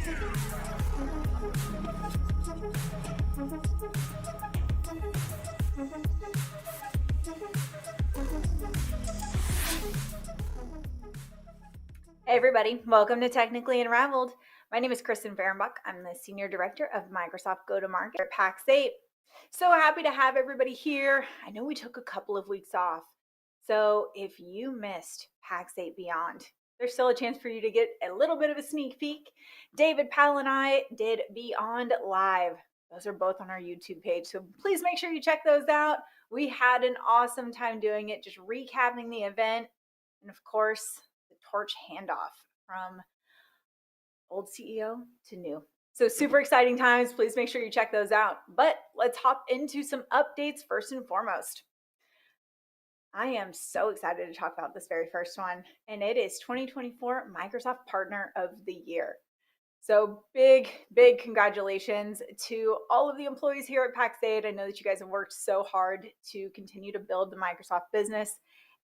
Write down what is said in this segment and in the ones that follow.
Hey everybody, welcome to Technically Unraveled. My name is Kristen Fehrenbach. I'm the Senior Director of Microsoft Go-to-Market at Pax8. So happy to have everybody here. I know we took a couple of weeks off. So if you missed Pax8 Beyond, there's still a chance for you to get a little bit of a sneak peek. David Powell and I did Beyond Live. Those are both on our YouTube page. So please make sure you check those out. We had an awesome time doing it, just recapping the event. And of course, the torch handoff from old CEO to new. So super exciting times. Please make sure you check those out. But let's hop into some updates first and foremost. I am so excited to talk about this very first one, and it is 2024 Microsoft Partner of the Year. So big congratulations to all of the employees here at Pax8. I know that you guys have worked so hard to continue to build the Microsoft business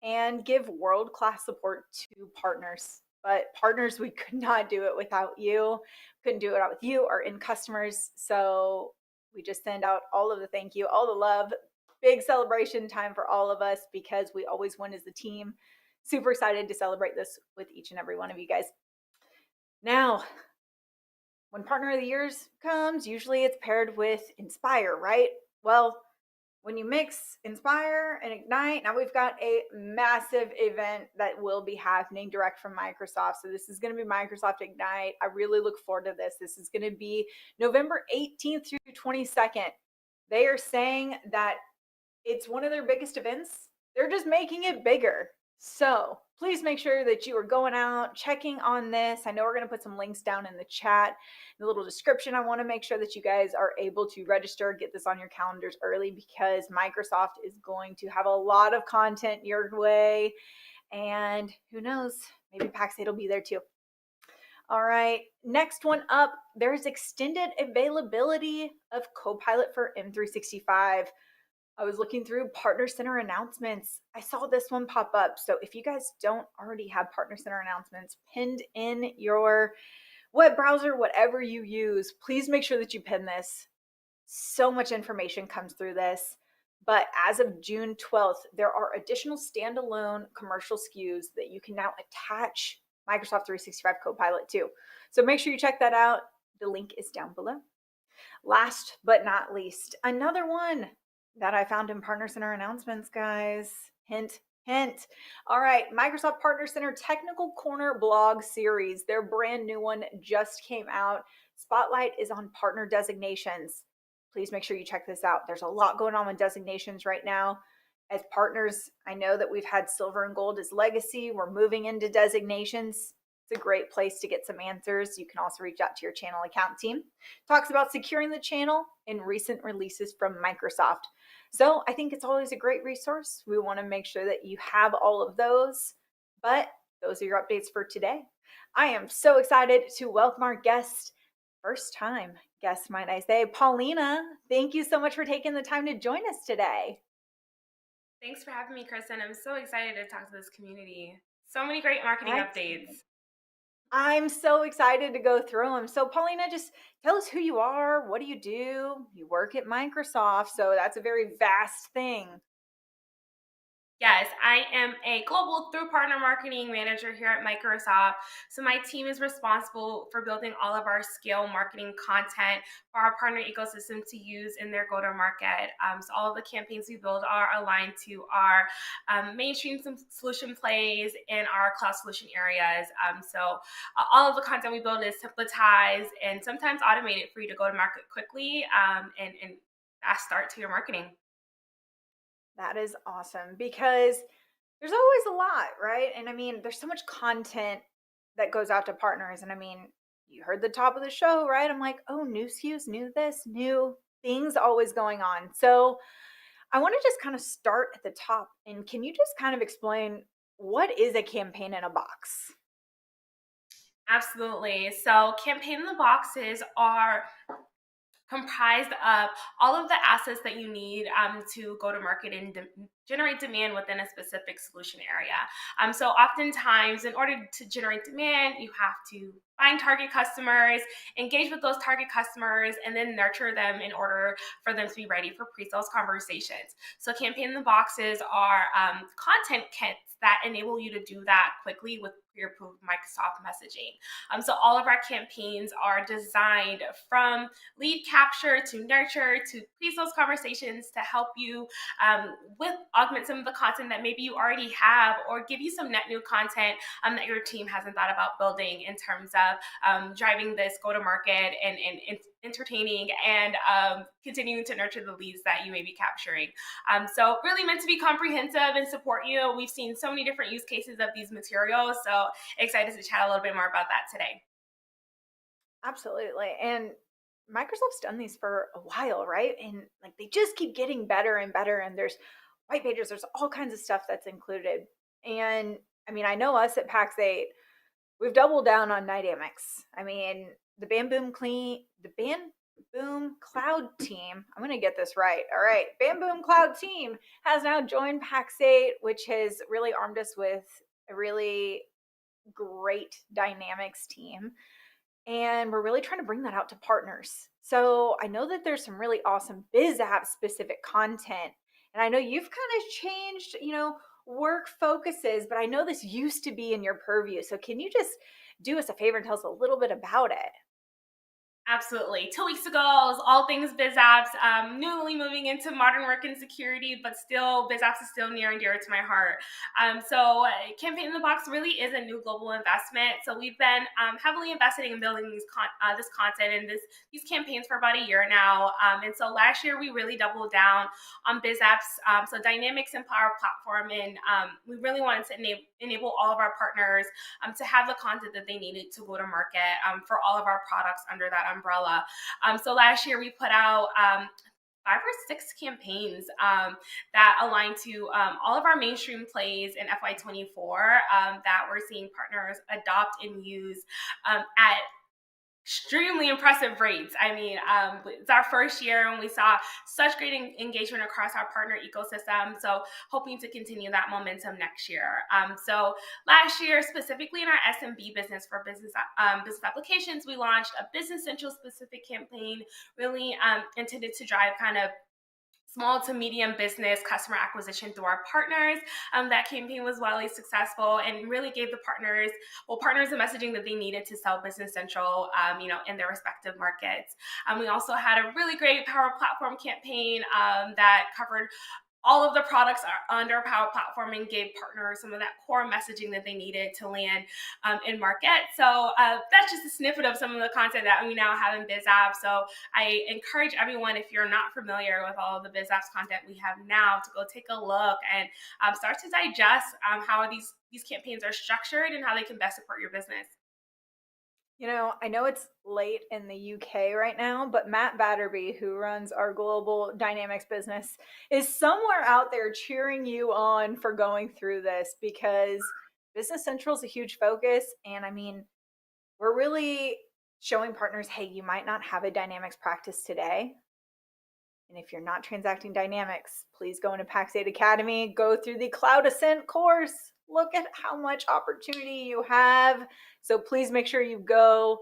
and give world-class support to partners. But partners, we could not do it without you. Couldn't do it without you or in customers. So we just send out all of the thank you, all the love, big celebration time for all of us because we always win as a team. Super excited to celebrate this with each and every one of you guys. Now, when Partner of the Years comes, usually it's paired with Inspire, right? Well, when you mix Inspire and Ignite, now we've got a massive event that will be happening direct from Microsoft. So this is going to be Microsoft Ignite. I really look forward to this. This is going to be November 18th through 22nd. They are saying that it's one of their biggest events. They're just making it bigger. So please make sure that you are going out, checking on this. I know we're going to put some links down in the chat, in the little description. I want to make sure that you guys are able to register, get this on your calendars early because Microsoft is going to have a lot of content your way. And who knows, maybe Pax8 will be there too. All right, next one up, there's extended availability of Copilot for M365. I was looking through Partner Center announcements. I saw this one pop up. So if you guys don't already have Partner Center announcements pinned in your web browser, whatever you use, please make sure that you pin this. So much information comes through this. But as of June 12th, there are additional standalone commercial SKUs that you can now attach Microsoft 365 Copilot to. So make sure you check that out. The link is down below. Last but not least, another one that I found in Partner Center announcements, guys. Hint, hint. All right, Microsoft Partner Center Technical Corner blog series. Their brand new one just came out. Spotlight is on partner designations. Please make sure you check this out. There's a lot going on with designations right now. As partners, I know that we've had silver and gold as legacy. We're moving into designations. It's a great place to get some answers. You can also reach out to your channel account team. Talks about securing the channel in recent releases from Microsoft. So I think it's always a great resource. We want to make sure that you have all of those. But those are your updates for today. I am so excited to welcome our guest, first time guest, might I say, Paulina. Thank you so much for taking the time to join us today. Thanks for having me, Kristen. I'm so excited to talk to this community. So many great marketing updates. I'm so excited to go through them. So Paulina, just tell us who you are. What do? You work at Microsoft, so that's a very vast thing. Yes, I am a global through partner marketing manager here at Microsoft. So my team is responsible for building all of our scale marketing content for our partner ecosystem to use in their go-to-market. So all of the campaigns we build are aligned to our mainstream solution plays in our cloud solution areas. All of the content we build is templatized and sometimes automated for you to go to market quickly and fast start to your marketing. That is awesome because there's always a lot, right? And I mean, there's so much content that goes out to partners. And I mean, you heard the top of the show, right? I'm like, oh, new SKUs, new this, new things always going on. So I want to just kind of start at the top. And can you just kind of explain what is a campaign in a box? Absolutely. So campaign in the boxes are comprised of all of the assets that you need to go to market and generate demand within a specific solution area. So oftentimes, in order to generate demand, you have to find target customers, engage with those target customers, and then nurture them in order for them to be ready for pre-sales conversations. So campaign in the boxes are content kits that enable you to do that quickly with pre-approved Microsoft messaging. So all of our campaigns are designed from lead capture to nurture to pre-sales conversations to help you with augment some of the content that maybe you already have, or give you some net new content that your team hasn't thought about building in terms of driving this go-to-market and entertaining and continuing to nurture the leads that you may be capturing. So really meant to be comprehensive and support you. We've seen so many different use cases of these materials, so excited to chat a little bit more about that today. Absolutely. And Microsoft's done these for a while, right? And like they just keep getting better and better. And there's white pages, there's all kinds of stuff that's included. And I mean, I know us at PAX 8, we've doubled down on Dynamics. I mean, the Bam Boom Cloud team, I'm going to get this right. All right. Bam Boom Cloud team has now joined PAX 8, which has really armed us with a really great Dynamics team. And we're really trying to bring that out to partners. So I know that there's some really awesome Biz App specific content. And I know you've kind of changed, work focuses, but I know this used to be in your purview. So can you just do us a favor and tell us a little bit about it? Absolutely. 2 weeks ago, it was all things Biz Apps, newly moving into modern work and security, but still, Biz Apps is still near and dear to my heart. Campaign in the Box really is a new global investment. So we've been heavily investing in building this content and these campaigns for about a year now. And so last year, we really doubled down on Biz Apps, so Dynamics and Power Platform, and we really wanted to enable all of our partners to have the content that they needed to go to market for all of our products under that umbrella. So last year we put out 5 or 6 campaigns that align to all of our mainstream plays in FY24 that we're seeing partners adopt and use at extremely impressive rates. I mean, it's our first year and we saw such great engagement across our partner ecosystem. So hoping to continue that momentum next year. So last year, specifically in our SMB business for business applications, we launched a Business Central specific campaign, really intended to drive kind of small to medium business customer acquisition through our partners. That campaign was wildly successful and really gave the partners the messaging that they needed to sell Business Central, in their respective markets. We also had a really great Power Platform campaign that covered all of the products are under Power Platform and gave partners some of that core messaging that they needed to land in market. So that's just a snippet of some of the content that we now have in Biz Apps. So I encourage everyone, if you're not familiar with all of the Biz Apps content we have now, to go take a look and start to digest how these campaigns are structured and how they can best support your business. I know it's late in the UK right now, but Matt Batterby, who runs our global Dynamics business, is somewhere out there cheering you on for going through this because Business Central is a huge focus. And I mean, we're really showing partners, hey, you might not have a Dynamics practice today. And if you're not transacting Dynamics, please go into PAX 8 Academy, go through the Cloud Ascent course. Look at how much opportunity you have. So please make sure you go.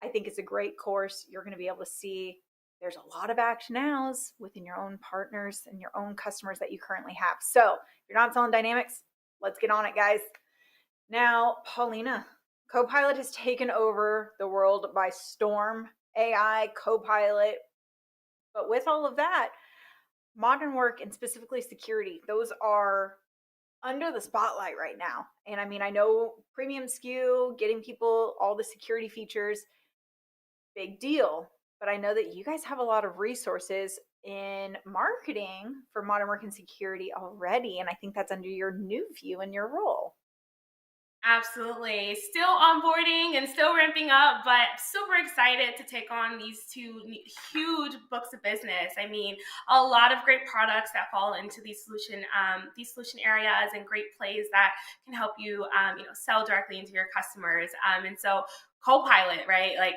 I think it's a great course. You're going to be able to see there's a lot of action nows within your own partners and your own customers that you currently have. So if you're not selling Dynamics, let's get on it, guys. Now, Paulina, Copilot has taken over the world by storm. AI, Copilot. But with all of that, modern work and specifically security, those are under the spotlight right now. And I mean, I know premium SKU, getting people all the security features, big deal. But I know that you guys have a lot of resources in marketing for modern work and security already. And I think that's under your new view and your role. Absolutely. Still onboarding and still ramping up, but super excited to take on these two huge books of business. I mean, a lot of great products that fall into these solution areas and great plays that can help you, sell directly into your customers. And so Copilot, right? Like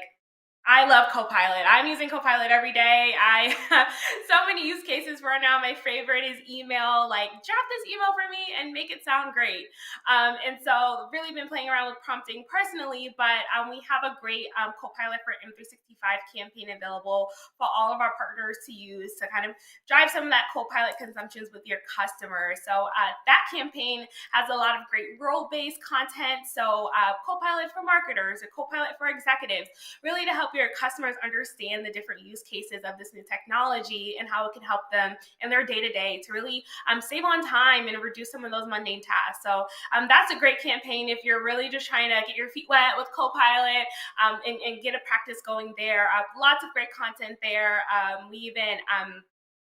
I love Copilot. I'm using Copilot every day. I have so many use cases where now my favorite is email, like drop this email for me and make it sound great. And so really been playing around with prompting personally, but we have a great Copilot for M365 campaign available for all of our partners to use to kind of drive some of that Copilot consumptions with your customers. So that campaign has a lot of great role-based content. So Copilot for marketers or Copilot for executives, really to help your customers understand the different use cases of this new technology and how it can help them in their day-to-day to really save on time and reduce some of those mundane tasks. So that's a great campaign if you're really just trying to get your feet wet with Copilot and get a practice going there. Lots of great content there. We even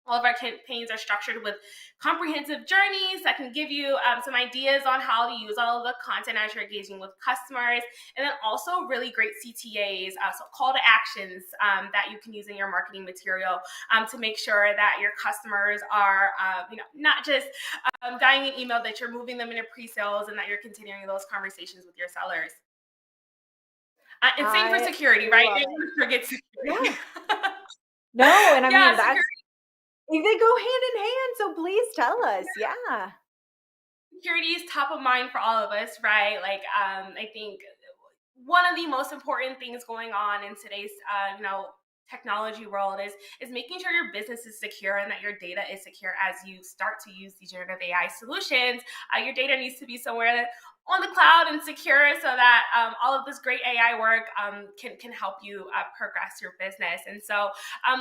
all of our campaigns are structured with comprehensive journeys that can give you some ideas on how to use all of the content as you're engaging with customers. And then also really great CTAs, so call to actions that you can use in your marketing material to make sure that your customers are not just dying an email, that you're moving them into pre-sales and that you're continuing those conversations with your sellers. And same for I security, right? love You it. don't forget security. Yeah. No, and I Yeah, mean security. they go hand in hand, so please tell us. Yeah. Security is top of mind for all of us, right? Like, I think one of the most important things going on in today's, technology world is making sure your business is secure and that your data is secure as you start to use these generative AI solutions. Your data needs to be somewhere on the cloud and secure so that all of this great AI work can help you progress your business. And so,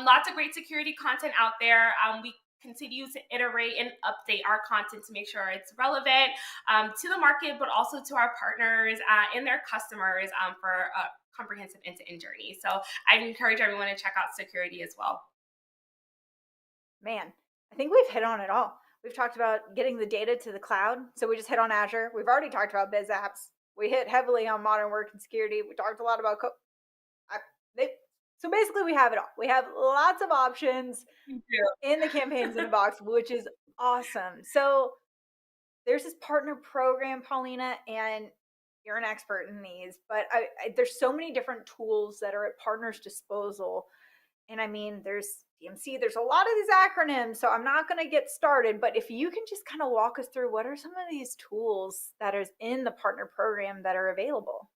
lots of great security content out there. We continue to iterate and update our content to make sure it's relevant to the market, but also to our partners and their customers for a comprehensive end-to-end journey. So I'd encourage everyone to check out security as well. Man, I think we've hit on it all. We've talked about getting the data to the cloud. So we just hit on Azure. We've already talked about Biz Apps. We hit heavily on modern work and security. We talked a lot about so basically we have it all. We have lots of options Thank you. in the campaigns in a box, which is awesome. So there's this partner program, Paulina, and you're an expert in these, but there's so many different tools that are at partners' disposal. And I mean, there's DMC, there's a lot of these acronyms, so I'm not going to get started. But if you can just kind of walk us through what are some of these tools that is in the partner program that are available?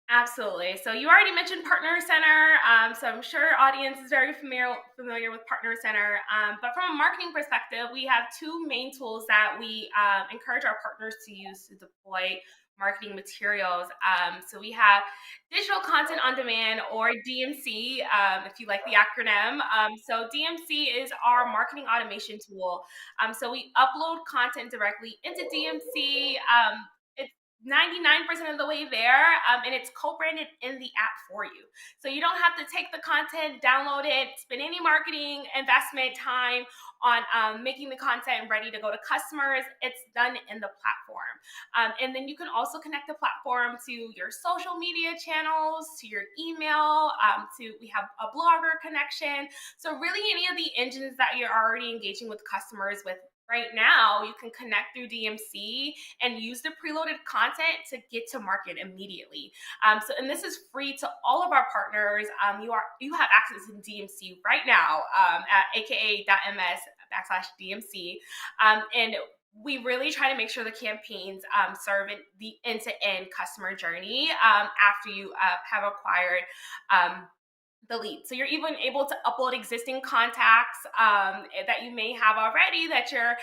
Absolutely. So you already mentioned Partner Center. So I'm sure audience is very familiar with Partner Center. But from a marketing perspective, we have two main tools that we encourage our partners to use to deploy marketing materials. So we have Digital Content on Demand, or DMC, if you like the acronym. So DMC is our marketing automation tool. So we upload content directly into DMC. It's 99% of the way there, and it's co-branded in the app for you. So you don't have to take the content, download it, spend any marketing investment time on making the content ready to go to customers. It's done in the platform. And then you can also connect the platform to your social media channels, to your email, we have a blogger connection. So really any of the engines that you're already engaging with customers with right now, you can connect through DMC and use the preloaded content to get to market immediately. And this is free to all of our partners. You have access to DMC right now at aka.ms/DMC. And we really try to make sure the campaigns serve the end-to-end customer journey after you have acquired the lead. So you're even able to upload existing contacts that you may have already that you're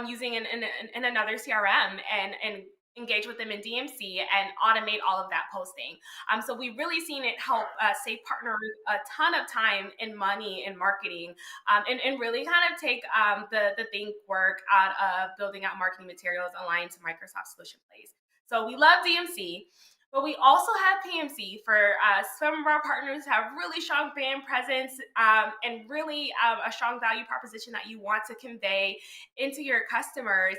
using in another CRM and engage with them in DMC and automate all of that posting. So we've really seen it help save partners a ton of time and money in marketing and really kind of take the think work out of building out marketing materials aligned to Microsoft solution plays. So we love DMC. But we also have PMC for some of our partners who have really strong brand presence and really a strong value proposition that you want to convey into your customers.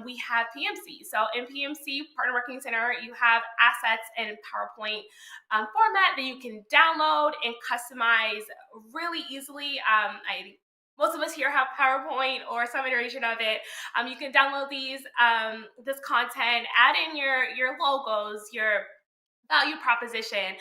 We have PMC. So in PMC, Partner Marketing Center, you have assets in PowerPoint format that you can download and customize really easily. Most of us here have PowerPoint or some iteration of it. You can download this content, add in your logos, your value proposition,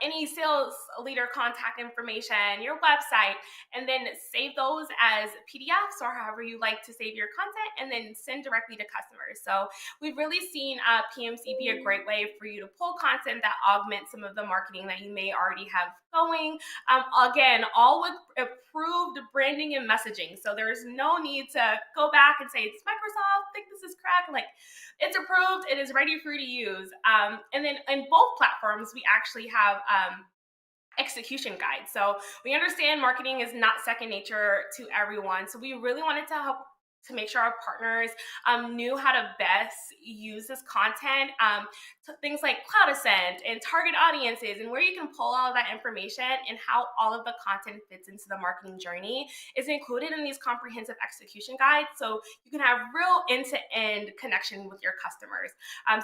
any sales leader contact information, your website, and then save those as PDFs or however you like to save your content, and then send directly to customers. So we've really seen PMC be a great way for you to pull content that augments some of the marketing that you may already have going. Again, all with approved branding and messaging. So there's no need to go back and say, it's Microsoft, think this is correct. Like, it's approved, it is ready for you to use. And then in both platforms, we actually have execution guides. So we understand marketing is not second nature to everyone. So we really wanted to help to make sure our partners knew how to best use this content, to things like cloud ascent and target audiences, and where you can pull all of that information and how all of the content fits into the marketing journey is included in these comprehensive execution guides. So you can have real end-to-end connection with your customers.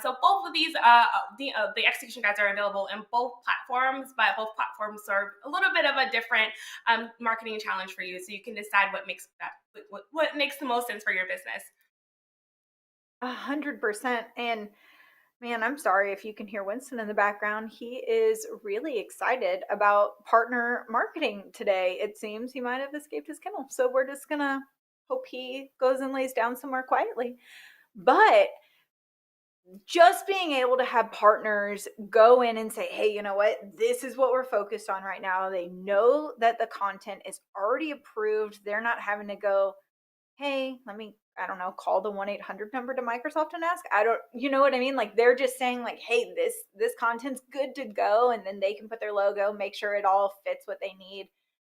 So both of these, the execution guides are available in both platforms, but both platforms serve a little bit of a different marketing challenge for you, so you can decide what makes the most sense for your business. 100%. And man, I'm sorry if you can hear Winston in the background. He is really excited about partner marketing today. It seems he might have escaped his kennel. So we're just going to hope he goes and lays down somewhere quietly. But just being able to have partners go in and say, hey, you know what? This is what we're focused on right now. They know that the content is already approved. They're not having to go, hey, let me, I don't know, call the 1-800 number to Microsoft and ask. I don't, you know what I mean? Like, they're just saying like, hey, this content's good to go. And then they can put their logo, make sure it all fits what they need.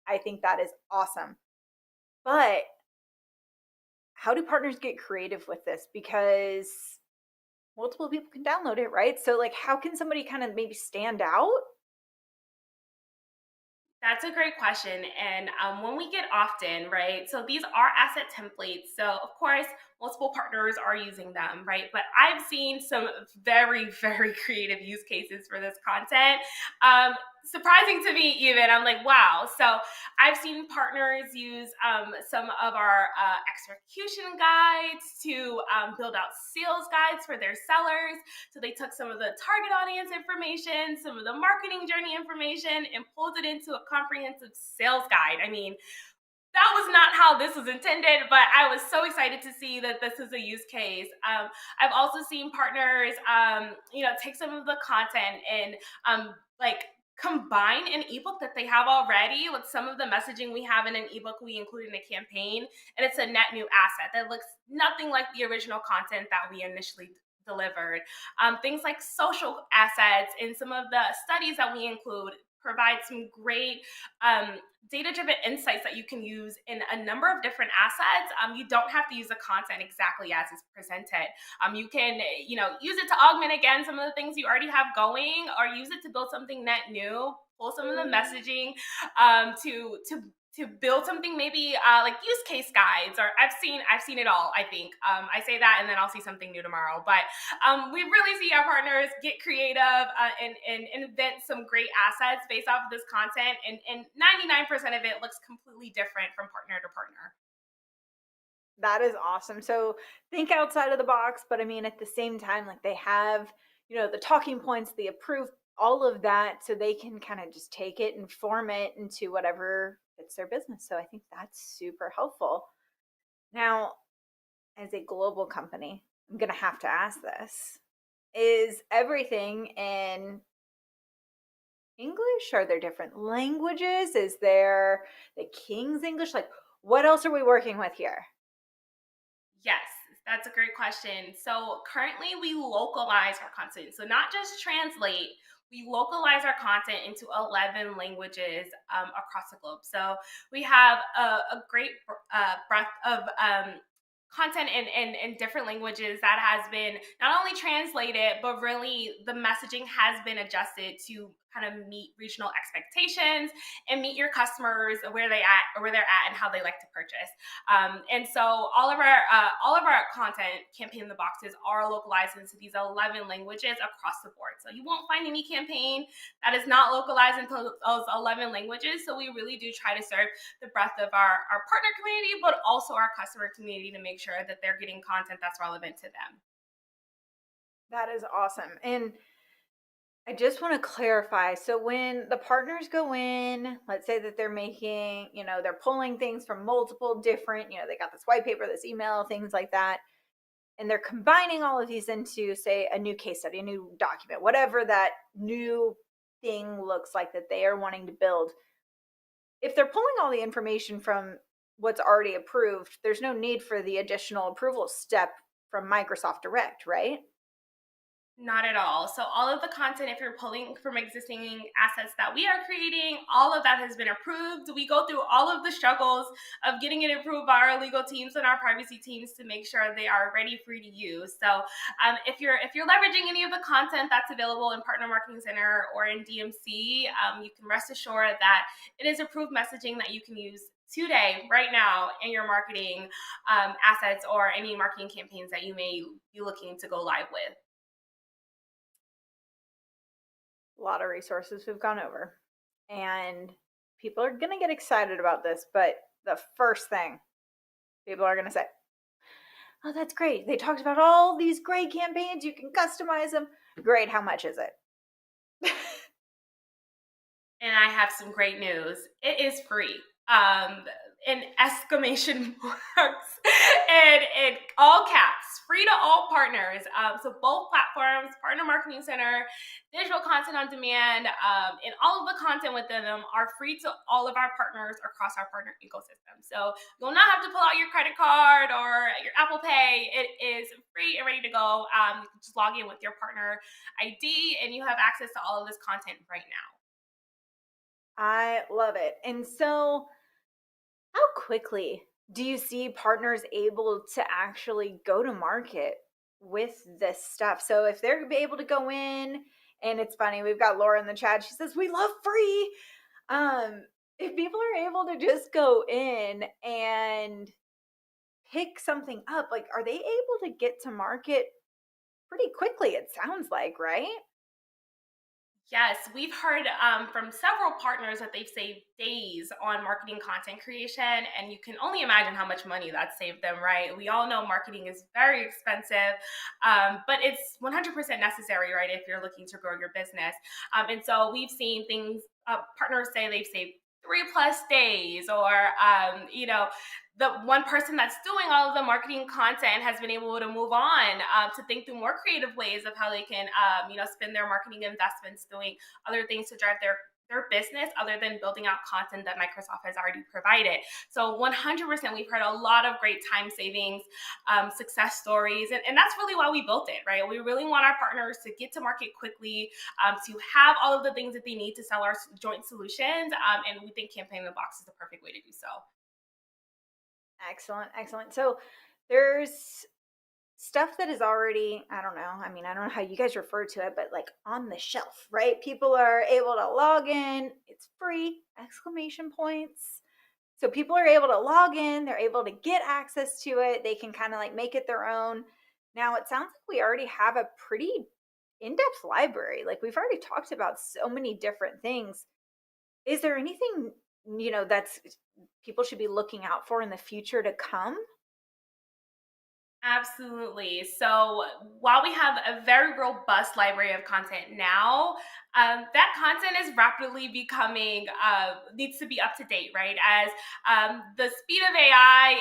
I think that is awesome. But how do partners get creative with this? Because multiple people can download it, right? So like, how can somebody kind of maybe stand out? That's a great question. And when we get often, right? So these are asset templates. So, of course, multiple partners are using them, right? But I've seen some very, very creative use cases for this content. Surprising to me, even. I'm like, wow. So, I've seen partners use some of our execution guides to build out sales guides for their sellers. So they took some of the target audience information, some of the marketing journey information, and pulled it into a comprehensive sales guide. I mean, that was not how this was intended, but I was so excited to see that this is a use case. I've also seen partners, take some of the content and like combine an ebook that they have already with some of the messaging we have in an ebook we include in a campaign, and it's a net new asset that looks nothing like the original content that we initially delivered. Things like social assets and some of the studies that we include provide some great data-driven insights that you can use in a number of different assets. You don't have to use the content exactly as it's presented. You can, use it to augment again some of the things you already have going, or use it to build something net new. Pull some of the messaging to build something maybe like use case guides, or I've seen it all. I think I say that and then I'll see something new tomorrow. But we really see our partners get creative and invent some great assets based off of this content, and 99% of it looks completely different from partner to partner. That is awesome. So think outside of the box, but I mean, at the same time, like they have, the talking points, the approved, all of that, so they can kind of just take it and form it into whatever fits their business. So I think that's super helpful. Now, as a global company, I'm going to have to ask this. Is everything in English? Are there different languages? Is there the King's English? Like, what else are we working with here? Yes, that's a great question. So currently we localize our content. So not just translate, we localize our content into 11 languages across the globe. So we have a great breadth of content in different languages that has been not only translated, but really the messaging has been adjusted to kind of meet regional expectations and meet your customers where they're at and how they like to purchase. And so all of our content campaign in the boxes are localized into these 11 languages across the board. So you won't find any campaign that is not localized into those 11 languages. So we really do try to serve the breadth of our partner community, but also our customer community, to make sure that they're getting content that's relevant to them. That is awesome. And I just want to clarify. So when the partners go in, let's say that they're making, they're pulling things from multiple different, they got this white paper, this email, things like that, and they're combining all of these into, say, a new case study, a new document, whatever that new thing looks like that they are wanting to build. If they're pulling all the information from what's already approved, there's no need for the additional approval step from Microsoft Direct, right? Not at all. So all of the content, if you're pulling from existing assets that we are creating, all of that has been approved. We go through all of the struggles of getting it approved by our legal teams and our privacy teams to make sure they are ready for you to use. So if you're leveraging any of the content that's available in Partner Marketing Center or in DMC, you can rest assured that it is approved messaging that you can use today, right now, in your marketing assets or any marketing campaigns that you may be looking to go live with. A lot of resources we've gone over. And people are going to get excited about this, but the first thing people are going to say, oh, that's great. They talked about all these great campaigns. You can customize them. Great. How much is it? And I have some great news. It is free. In exclamation marks and all caps, free to all partners. So both platforms, Partner Marketing Center, Digital Content on Demand, and all of the content within them are free to all of our partners across our partner ecosystem. So you'll not have to pull out your credit card or your Apple Pay. It is free and ready to go. You can just log in with your partner ID and you have access to all of this content right now. I love it. And so, how quickly do you see partners able to actually go to market with this stuff? So, if they're able to go in, and it's funny, we've got Laura in the chat. She says, we love free. If people are able to just go in and pick something up, like, are they able to get to market pretty quickly? It sounds like, right? Yes, we've heard from several partners that they've saved days on marketing content creation, and you can only imagine how much money that saved them, right? We all know marketing is very expensive, but it's 100% necessary, right, if you're looking to grow your business. And so we've seen things, partners say they've saved 3+ days, or, the one person that's doing all of the marketing content has been able to move on to think through more creative ways of how they can, spend their marketing investments doing other things to drive their business other than building out content that Microsoft has already provided. So 100%, we've heard a lot of great time savings, success stories, and that's really why we built it, right? We really want our partners to get to market quickly, to have all of the things that they need to sell our joint solutions, and we think Campaign in the Box is the perfect way to do so. Excellent, excellent. So there's stuff that is already, I don't know. I mean, I don't know how you guys refer to it, but like on the shelf, right? People are able to log in. It's free, exclamation points. So people are able to log in, they're able to get access to it. They can kind of like make it their own. Now, it sounds like we already have a pretty in-depth library. Like we've already talked about so many different things. Is there anything, that's people should be looking out for in the future to come? Absolutely. So while we have a very robust library of content now, that content is rapidly becoming, needs to be up to date, right? As the speed of AI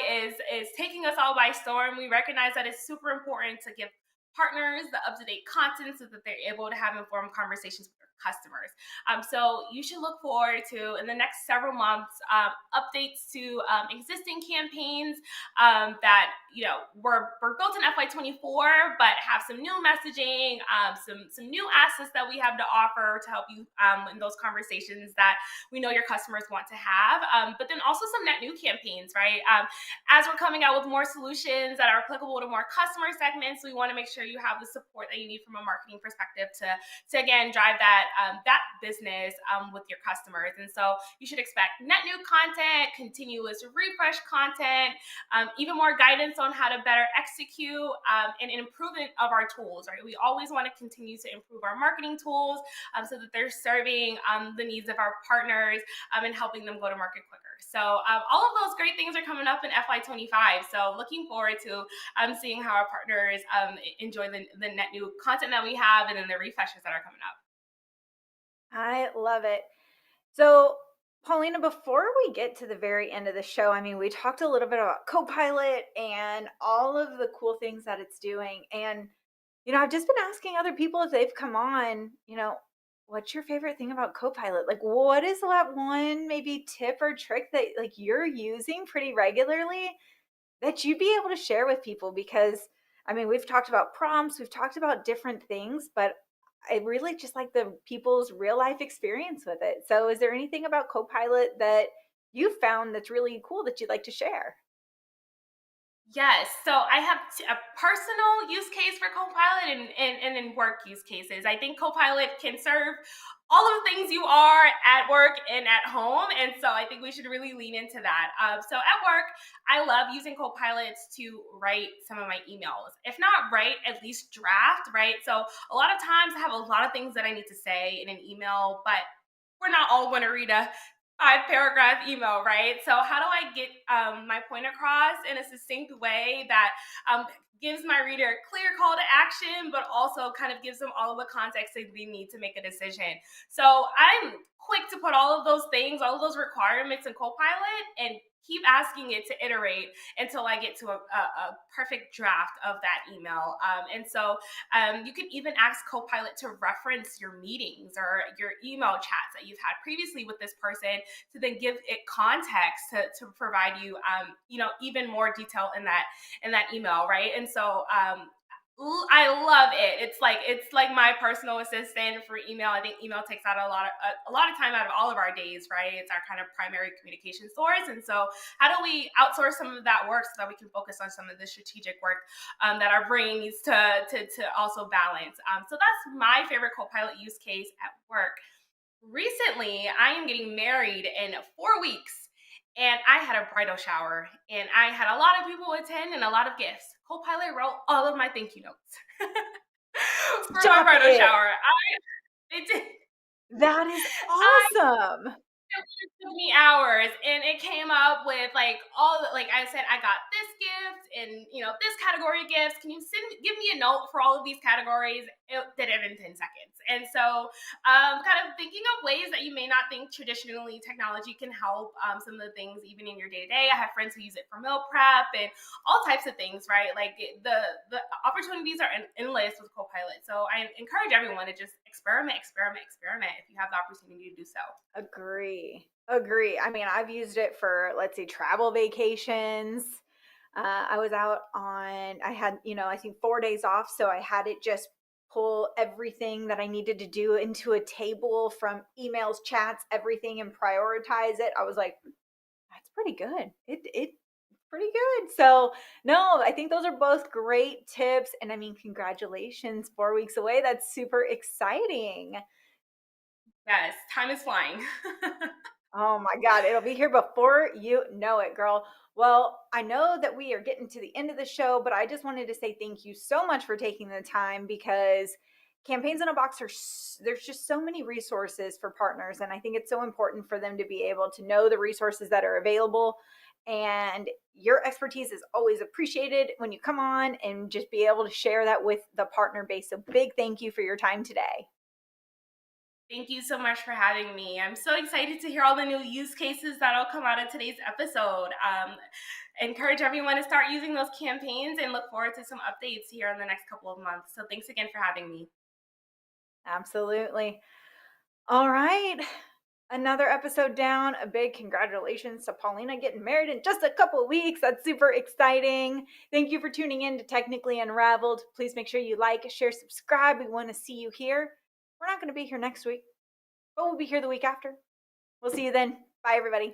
is taking us all by storm, we recognize that it's super important to give partners the up-to-date content so that they're able to have informed conversations with their customers. So you should look forward to, in the next several months, updates to existing campaigns that were built in FY24, but have some new messaging, some new assets that we have to offer to help you in those conversations that we know your customers want to have. But then also some net new campaigns, right? As we're coming out with more solutions that are applicable to more customer segments, we want to make sure you have the support that you need from a marketing perspective to again drive that business with your customers. And so you should expect net new content, continuous refresh content, even more guidance on how to better execute, and an improvement of our tools, right? We always want to continue to improve our marketing tools so that they're serving the needs of our partners and helping them go to market quicker. So all of those great things are coming up in FY25. So looking forward to seeing how our partners enjoy the net new content that we have and then the refreshes that are coming up. I love it. So, Paulina, before we get to the very end of the show, I mean, we talked a little bit about Copilot and all of the cool things that it's doing. And, I've just been asking other people if they've come on, what's your favorite thing about Copilot? Like, what is that one maybe tip or trick that like you're using pretty regularly that you'd be able to share with people? Because I mean, we've talked about prompts, we've talked about different things, but I really just like the people's real life experience with it. So is there anything about Copilot that you found that's really cool that you'd like to share? Yes. So I have a personal use case for Copilot and in work use cases. I think Copilot can serve all of the things you are at work and at home. And so I think we should really lean into that. So at work, I love using Copilots to write some of my emails. If not write, at least draft, right? So a lot of times I have a lot of things that I need to say in an email, but we're not all going to read a 5 paragraph email, right? So how do I get my point across in a succinct way that gives my reader a clear call to action, but also kind of gives them all of the context that they need to make a decision? So I'm quick to put all of those things, all of those requirements in Copilot and keep asking it to iterate until I get to a perfect draft of that email. And so you can even ask Copilot to reference your meetings or your email chats that you've had previously with this person to then give it context to provide you, even more detail in that email, right? And so I love it. It's like my personal assistant for email. I think email takes out a lot of time out of all of our days, right? It's our kind of primary communication source. And so, how do we outsource some of that work so that we can focus on some of the strategic work that our brain needs to also balance? So that's my favorite Copilot use case at work. Recently, I am getting married in 4 weeks, and I had a bridal shower, and I had a lot of people attend and a lot of gifts. Copilot wrote all of my thank you notes for my Stop bridal it. shower. It did. That is I awesome. It took me hours, and it came up with like like I said, I got this gift and this category of gifts. Can you give me a note for all of these categories? It did it in 10 seconds. And so kind of thinking of ways that you may not think traditionally technology can help some of the things even in your day-to-day. I have friends who use it for meal prep and all types of things, right? Like the opportunities are endless with Copilot. So I encourage everyone to just experiment if you have the opportunity to do so. Agree. Agree. I mean, I've used it for, let's say, travel vacations. I was out on, I had, I think 4 days off. So I had it just pull everything that I needed to do into a table from emails, chats, everything, and prioritize it. I was like, that's pretty good. It's pretty good. So, no, I think those are both great tips. And I mean, congratulations, 4 weeks away. That's super exciting. Yes, time is flying. Oh my God, it'll be here before you know it, girl. Well, I know that we are getting to the end of the show, but I just wanted to say thank you so much for taking the time because campaigns in a box there's just so many resources for partners, and I think it's so important for them to be able to know the resources that are available. And your expertise is always appreciated when you come on and just be able to share that with the partner base. So big thank you for your time today. Thank you so much for having me. I'm so excited to hear all the new use cases that'll come out of today's episode. Encourage everyone to start using those campaigns and look forward to some updates here in the next couple of months. So thanks again for having me. Absolutely. All right. Another episode down. A big congratulations to Paulina getting married in just a couple of weeks. That's super exciting. Thank you for tuning in to Technically Unraveled. Please make sure you like, share, subscribe. We want to see you here. We're not going to be here next week, but we'll be here the week after. We'll see you then. Bye, everybody.